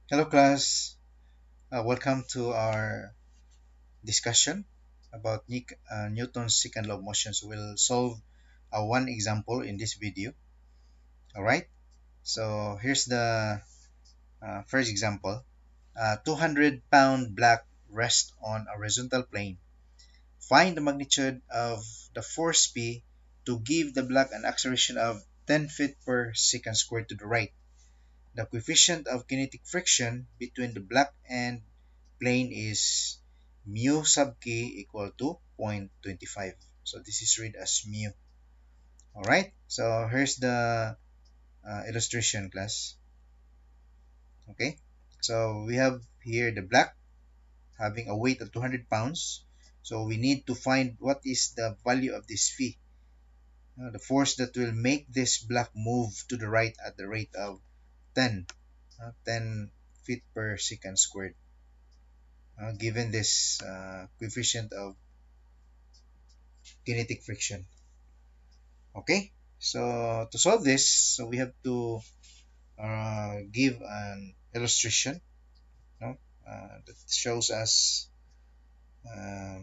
Hello class, welcome to our discussion about Newton's second law of motion. So we'll solve one example in this video. Alright, so here's the first example. 200-pound block rests on a horizontal plane. Find the magnitude of the force P to give the block an acceleration of 10 feet per second squared to the right. The coefficient of kinetic friction between the block and plane is mu sub k equal to 0.25. So this is read as mu. Alright, so here's the illustration class. Okay, so we have here the block having a weight of 200 pounds. So we need to find what is the value of this phi, the force that will make this block move to the right at the rate of 10 feet per second squared, given this coefficient of kinetic friction. Okay, so to solve this, so we have to give an illustration, no? That shows us uh,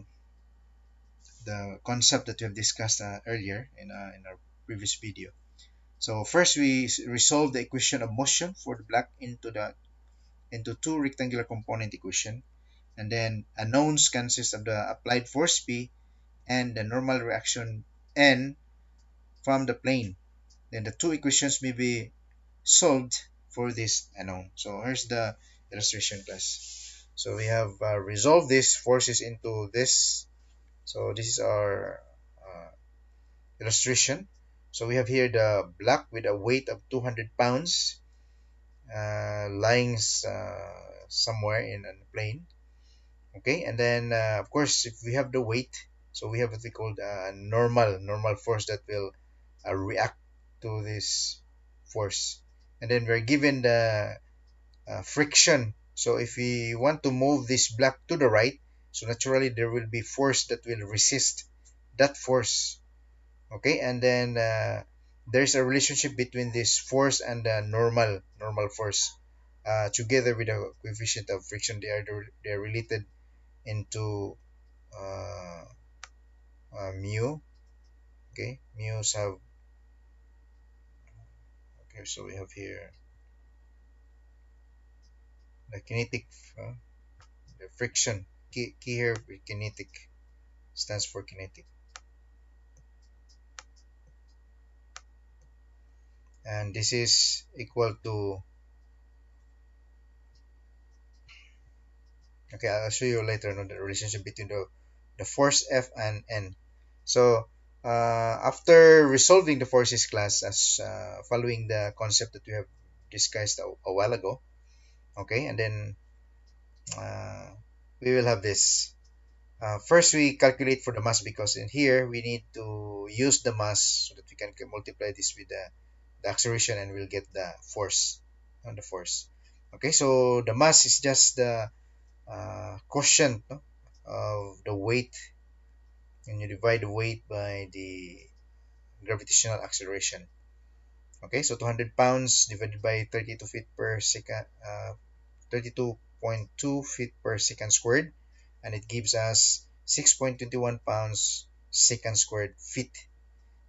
the concept that we have discussed earlier in our previous video. So first we resolve the equation of motion for the block into two rectangular component equation, and then unknowns consist of the applied force P and the normal reaction N from the plane. Then the two equations may be solved for this unknown. So here's the illustration class. So we have resolved these forces into this. So this is our illustration. So we have here the block with a weight of 200 pounds lying somewhere in a plane. Okay, and then of course if we have the weight, so we have what we call normal force that will react to this force, and then we're given the friction. So if we want to move this block to the right, so naturally there will be force that will resist that force. Okay, and then there's a relationship between this force and the normal force, together with the coefficient of friction. They are related into uh, mu. Okay, mu have, okay, so we have here the kinetic, uh, the friction. Key here with kinetic stands for kinetic, and this is equal to, okay, I'll show you later on the relationship between the force F and N. So after resolving the forces class, as following the concept that we have discussed a while ago, okay, and then uh, we will have this. First, we calculate for the mass, because in here we need to use the mass so that we can multiply this with the acceleration, and we'll get the force on the force. Okay, so the mass is just the quotient, no, of the weight, and you divide the weight by the gravitational acceleration. Okay, so 200 pounds divided by 32 feet per second, 32.2 feet per second squared, and it gives us 6.21 pounds second squared feet.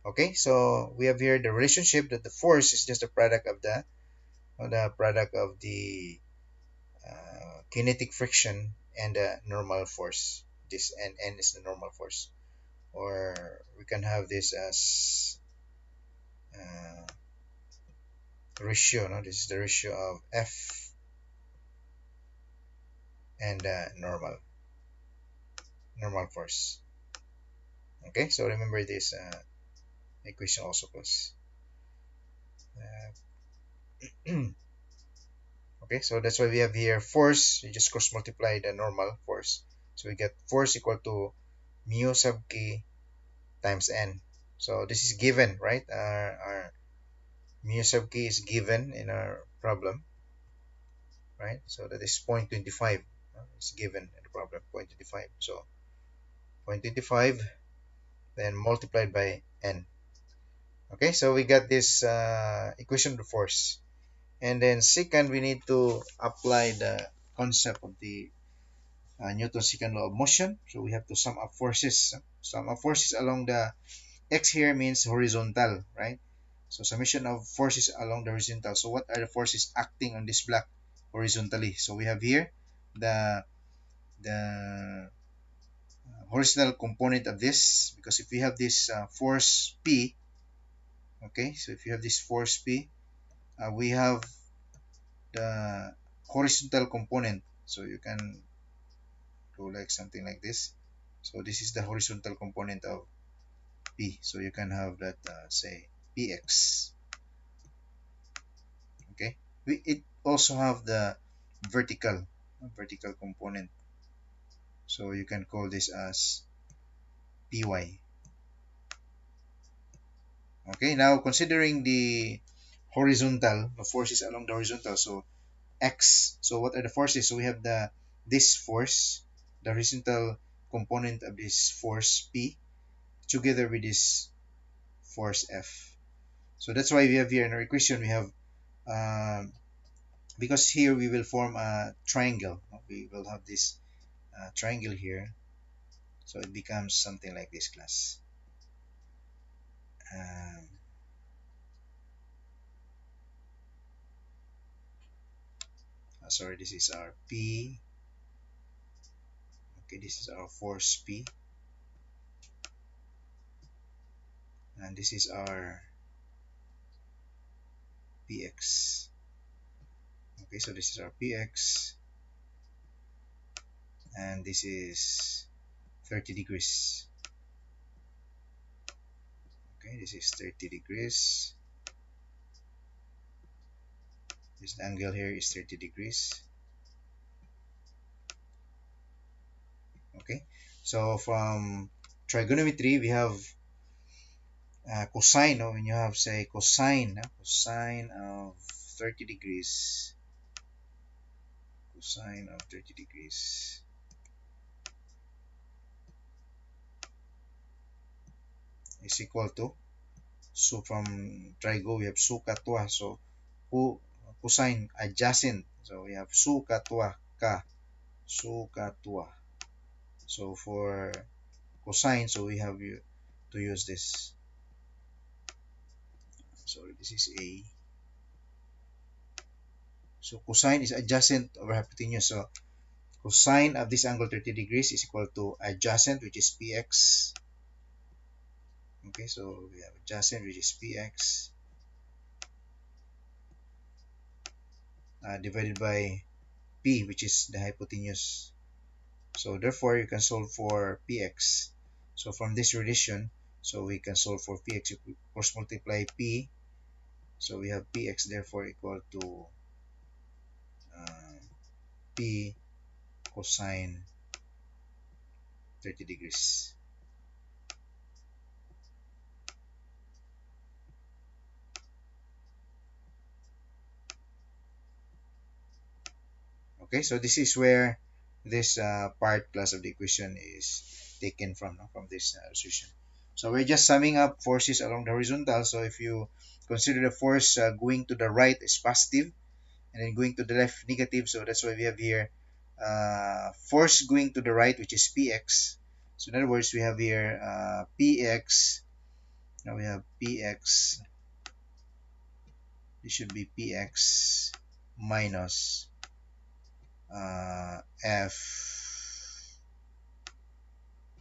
Okay, so we have here the relationship that the force is just a product of the kinetic friction and the normal force. This n is the normal force, or we can have this as uh, ratio. No, this is the ratio of F and normal force. Okay, so remember this equation also, plus. Okay, so that's why we have here force. You just cross multiply the normal force, so we get force equal to mu sub k times n. So this is given, right? Our mu sub k is given in our problem, right? So that is 0.25. It's given in the problem, 0.25. So 0.25 then multiplied by n. Okay, so we got this equation of the force. And then second, we need to apply the concept of the Newton's second law of motion. So we have to sum up forces. Sum up forces along the x here means horizontal, right? So summation of forces along the horizontal. So what are the forces acting on this block horizontally? So we have here the horizontal component of this, because if we have this force P, okay, so if you have this force P, we have the horizontal component. So you can do like something like this. So this is the horizontal component of P. So you can have that say Px. Okay. It also have the vertical component. So you can call this as Py. Okay. Now considering the horizontal, the forces along the horizontal. So X. So what are the forces? So we have this force, the horizontal component of this force P, together with this force F. So that's why we have here in our equation we have because here we will form a triangle. We will have this triangle here, so it becomes something like this, class. Um, Sorry, this is our P. Okay, this is our force P, and this is our px. Okay, so this is our px, and this is 30 degrees. Okay, this is 30 degrees. This angle here is 30 degrees. Okay, so from trigonometry we have cosine. When you have say cosine of 30 degrees, cosine of 30 degrees is equal to, so from trigo we have su katwa, so cosine adjacent, so we have su katwa ka, su katwa. So for cosine, so we have to use this. So this is a, so cosine is adjacent over hypotenuse. So cosine of this angle 30 degrees is equal to adjacent, which is px. Okay, so we have adjacent, which is px, divided by p, which is the hypotenuse. So therefore, you can solve for px. So from this relation, so we can solve for px. If we cross multiply p, so we have px therefore equal to uh, p cosine 30 degrees. Okay, so this is where this part class of the equation is taken from, no? From this solution. So we're just summing up forces along the horizontal. So if you consider the force going to the right is positive, and then going to the left negative, so that's why we have here force going to the right, which is px. So in other words, we have here px. Now we have px. This should be px minus f,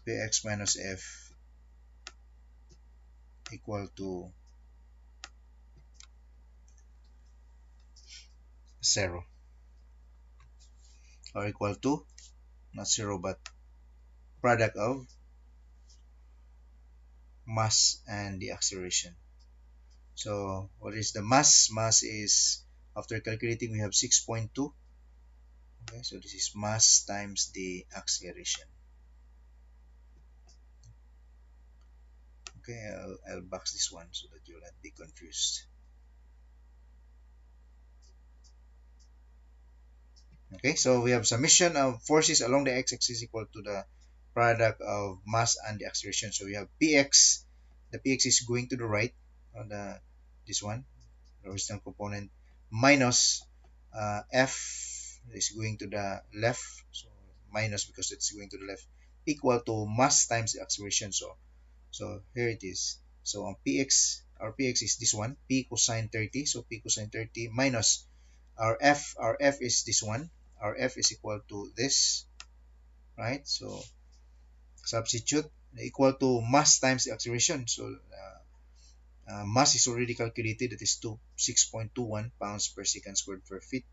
px minus f equal to 0, or equal to, not 0 but product of mass and the acceleration. So what is the mass? Mass is, after calculating, we have 6.2. Okay, so this is mass times the acceleration. Okay, I'll box this one so that you'll not be confused. Okay, so we have summation of forces along the x-axis equal to the product of mass and the acceleration. So we have px. The px is going to the right on the this one, the horizontal component, minus F is going to the left, so minus because it's going to the left, equal to mass times the acceleration. So here it is. So on px, our px is this one, p cosine 30. So p cosine 30 minus our f is this one. Our f is equal to this, right? So substitute equal to mass times the acceleration. So mass is already calculated. That is 6.21 pounds per second squared per feet,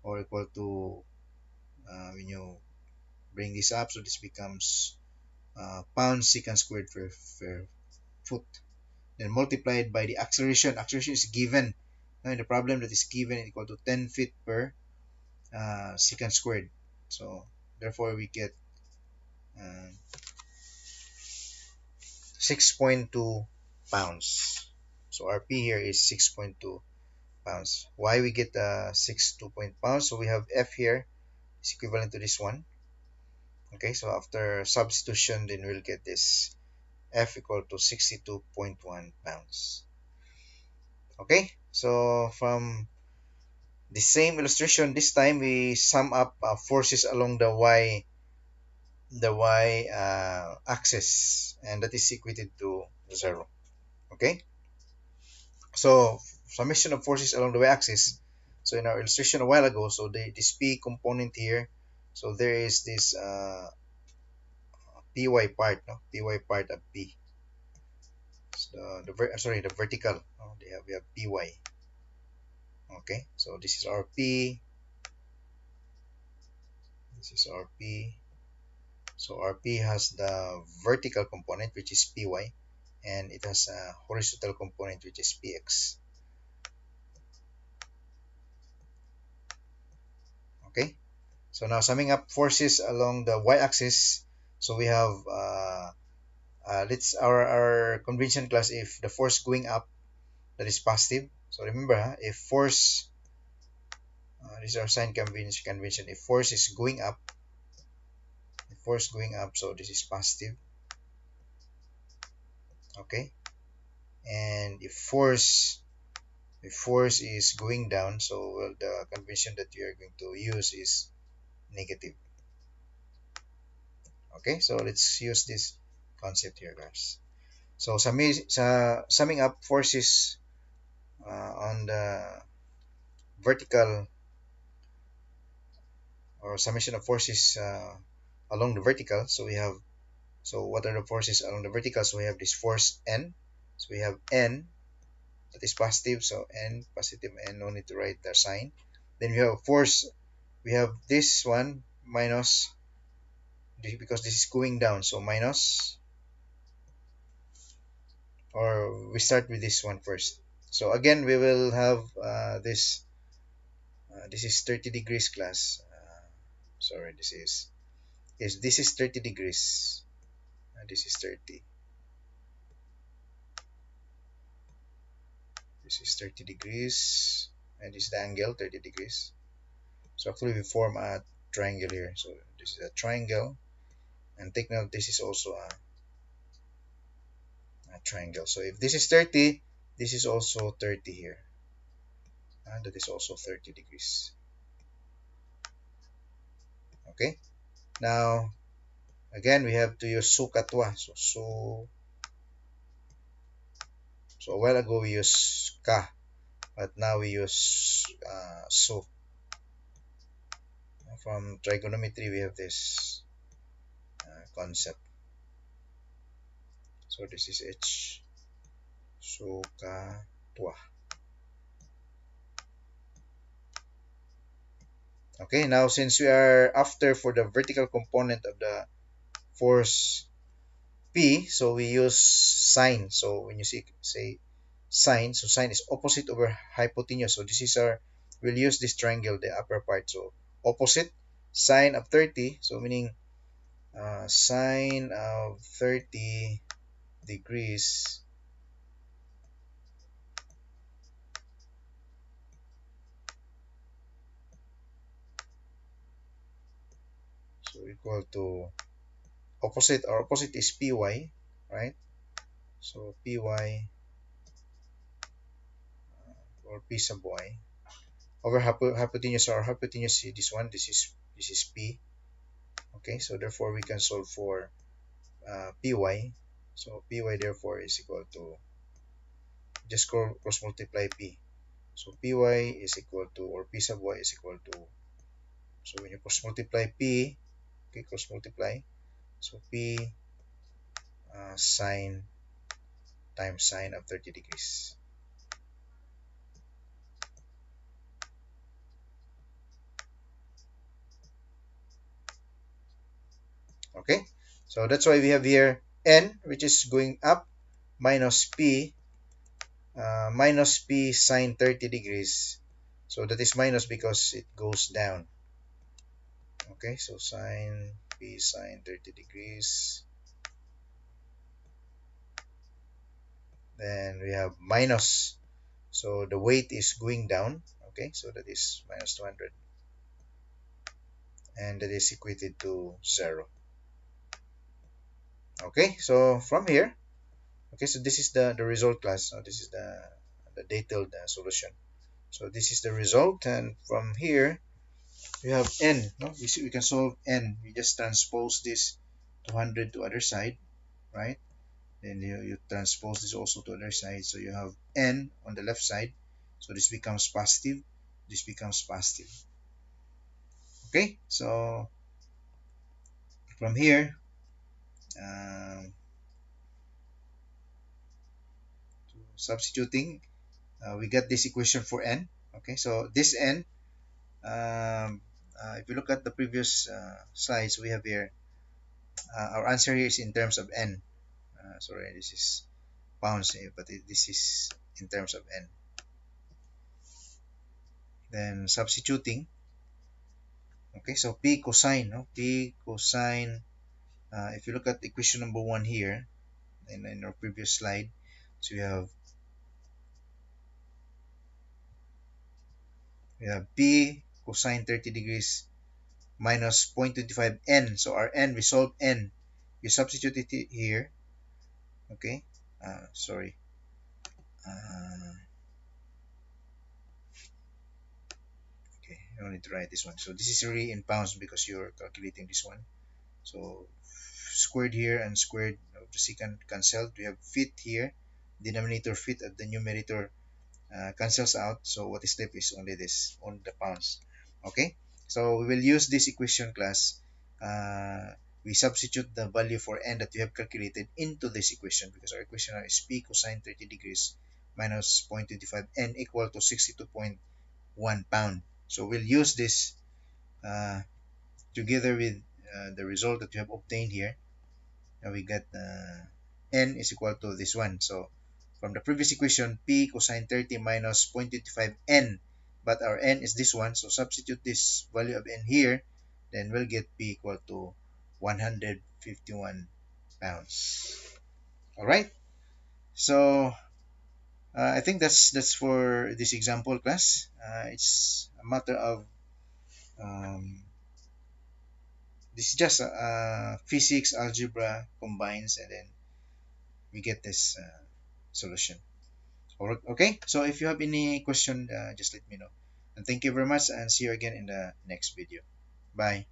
or equal to when you bring this up, so this becomes pounds second squared per foot. Then multiplied by the acceleration. Acceleration is given. Now in the problem, that is given equal to 10 feet per second squared. So therefore we get uh, 6.2 pounds. So our P here is 6.2 pounds. Why we get 6.2 pounds? So we have F here is equivalent to this one. Okay, so after substitution, then we'll get this F equal to 62.1 pounds. Okay, so from the same illustration, this time we sum up forces along the y axis, and that is equated to 0. Okay, so summation of forces along the y-axis. So in our illustration a while ago, so this p component here, so there is this py part, no, py part of p. So the vertical. We have py. Okay, so this is our p. This is our p. So our p has the vertical component, which is py, and it has a horizontal component, which is px. Okay, so now summing up forces along the y-axis. So we have let's our convention class, if the force going up, that is positive. So remember, if force this is our sign convention. If force is going up, so this is positive. Okay, and if force is going down, so well, the convention that we are going to use is negative. Okay, so let's use this concept here, guys. So summing up forces on the vertical, or summation of forces along the vertical. So we have, so what are the forces along the vertical? So we have this force N. So we have N, that is positive. So N, positive N, no need to write the sign. Then we have force, we have this one minus, because this is going down. So minus, or we start with this one first. So again, we will have this is 30 degrees class. Sorry, this is 30 degrees. This is 30. This is 30 degrees, and this is the angle, 30 degrees. So actually we form a triangle here. So this is a triangle, and take note, this is also a triangle. So if this is 30, this is also 30 here, and that is also 30 degrees. Okay, now again we have to use su katwa. So a while ago we used ka, but now we use su. From trigonometry we have this concept. So this is h su ka twa. Okay, now since we are after for the vertical component of the force P, so we use sine. So when you say sine, so sine is opposite over hypotenuse. So this is we'll use this triangle, the upper part. So opposite sine of 30, so meaning sine of 30 degrees so equal to opposite. Our opposite is py, right? So py or p sub y over hypotenuse or hypotenuse, this one, this is P. Okay, so therefore we can solve for Py. So Py therefore is equal to, just cross multiply P. So Py is equal to, or P sub y is equal to, so when you cross multiply P, okay, cross multiply, so P sine times sine of 30 degrees. Okay, so that's why we have here n, which is going up, minus P, minus P sine 30 degrees. So that is minus because it goes down. Okay, so sine P sine 30 degrees. Then we have minus. So the weight is going down. Okay, so that is minus 200. And that is equated to 0. Okay, so from here, okay, so this is the result class. So this is the detailed solution. So this is the result, and from here we have n. No, we can solve n. We just transpose this 200 to other side, right? Then you transpose this also to other side, so you have n on the left side. So this becomes positive. This becomes positive. Okay, so from here, um, substituting, we get this equation for n. Okay, so this n, if you look at the previous slides, we have here our answer here is in terms of n. Sorry, this is pounds here, but this is in terms of n. Then substituting, okay, so p cosine, no, p cosine. If you look at equation number 1 here in our previous slide, so we have p cosine 30 degrees minus 0.25 n. So our n, we solve n. You substitute it here. Okay. Sorry. Uh, okay. I don't need to write this one. So this is really in pounds because you're calculating this one. So squared here and squared of the secant cancelled. We have feet here. Denominator feet at the numerator cancels out. So what is left is only this, on the pounds. Okay. So we will use this equation class. We substitute the value for n that we have calculated into this equation, because our equation is p cosine 30 degrees minus 0.25 n equal to 62.1 pound. So we'll use this uh, together with the result that we have obtained here. Now we got n is equal to this one. So from the previous equation, p cosine 30 minus 0.25 n, but our n is this one, so substitute this value of n here, then we'll get p equal to 151 pounds. All right, so I think that's for this example class. It's a matter of this is just physics algebra combines, and then we get this solution. Okay, so if you have any question, just let me know. And thank you very much, and see you again in the next video. Bye.